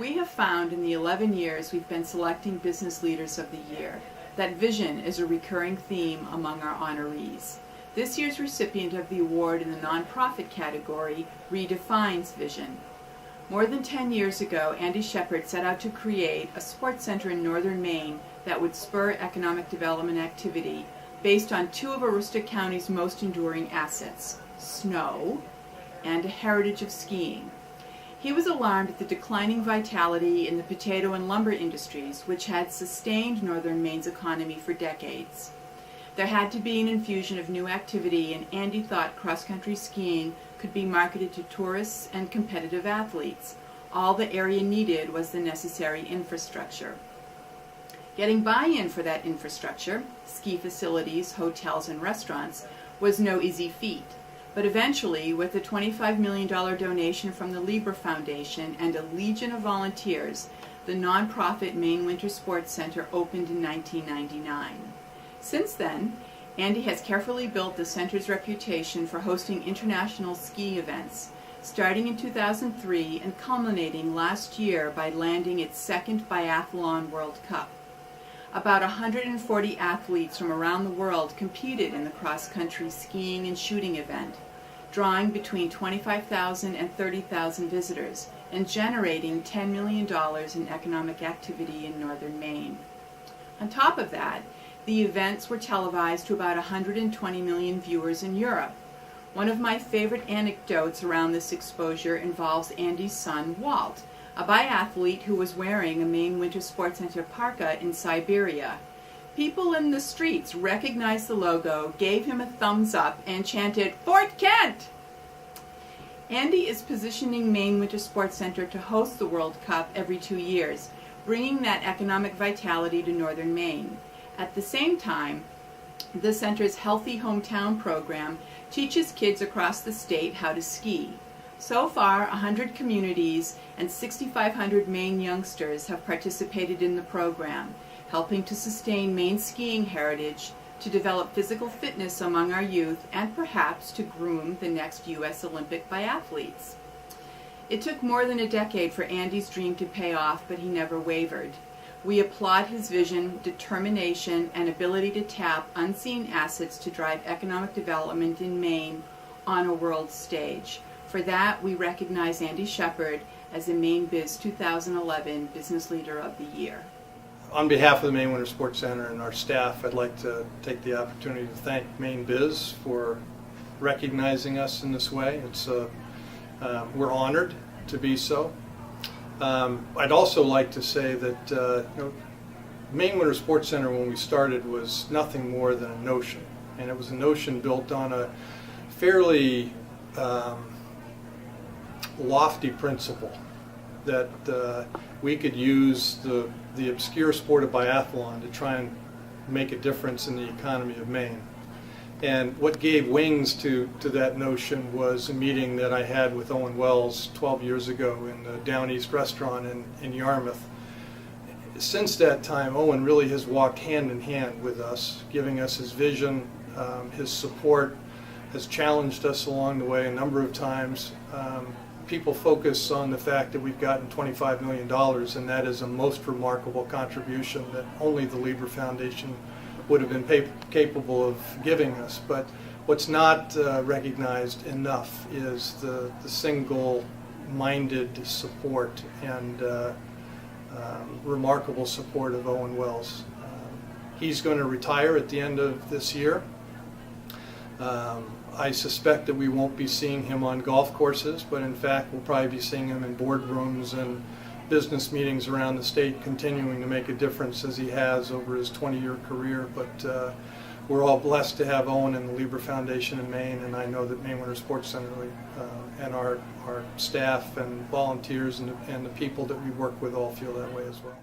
We have found in the 11 years we've been selecting Business Leaders of the Year that vision is a recurring theme among our honorees. This year's recipient of the award in the nonprofit category redefines vision. More than 10 years ago, Andy Shepard set out to create a sports center in northern Maine that would spur economic development activity based on two of Aroostook County's most enduring assets, snow and a heritage of skiing. He was alarmed at the declining vitality in the potato and lumber industries, which had sustained northern Maine's economy for decades. There had to be an infusion of new activity, and Andy thought cross-country skiing could be marketed to tourists and competitive athletes. All the area needed was the necessary infrastructure. Getting buy-in for that infrastructure, ski facilities, hotels, and restaurants, was no easy feat. But eventually, with a $25 million donation from the Lieber Foundation and a legion of volunteers, the nonprofit Maine Winter Sports Center opened in 1999. Since then, Andy has carefully built the center's reputation for hosting international ski events, starting in 2003 and culminating last year by landing its second Biathlon World Cup. About 140 athletes from around the world competed in the cross-country skiing and shooting event, drawing between 25,000 and 30,000 visitors and generating $10 million in economic activity in northern Maine. On top of that, the events were televised to about 120 million viewers in Europe. One of my favorite anecdotes around this exposure involves Andy's son, Walt, a biathlete who was wearing a Maine Winter Sports Center parka in Siberia. People in the streets recognized the logo, gave him a thumbs up, and chanted, "Fort Kent!" Andy is positioning Maine Winter Sports Center to host the World Cup every 2 years, bringing that economic vitality to northern Maine. At the same time, the center's Healthy Hometown program teaches kids across the state how to ski. So far, 100 communities and 6,500 Maine youngsters have participated in the program, helping to sustain Maine's skiing heritage, to develop physical fitness among our youth, and perhaps to groom the next U.S. Olympic biathletes. It took more than a decade for Andy's dream to pay off, but he never wavered. We applaud his vision, determination, and ability to tap unseen assets to drive economic development in Maine on a world stage. For that, we recognize Andy Shepard as the Mainebiz 2011 Business Leader of the Year. On behalf of the Maine Winter Sports Center and our staff, I'd like to take the opportunity to thank Mainebiz for recognizing us in this way. We're honored to be so. I'd also like to say that Maine Winter Sports Center, when we started, was nothing more than a notion, and it was a notion built on a fairly lofty principle that we could use the obscure sport of biathlon to try and make a difference in the economy of Maine. And what gave wings to that notion was a meeting that I had with Owen Wells 12 years ago in the Down East restaurant in Yarmouth. Since that time, Owen really has walked hand in hand with us, giving us his vision, his support, has challenged us along the way a number of times. People focus on the fact that we've gotten $25 million, and that is a most remarkable contribution that only the Lieber Foundation would have been capable of giving us. But what's not recognized enough is the single-minded support and remarkable support of Owen Wells. He's going to retire at the end of this year. I suspect that we won't be seeing him on golf courses, but in fact we'll probably be seeing him in boardrooms and business meetings around the state, continuing to make a difference as he has over his 20-year career. But we're all blessed to have Owen and the Lieber Foundation in Maine, and I know that Maine Winter Sports Center and our staff and volunteers and the people that we work with all feel that way as well.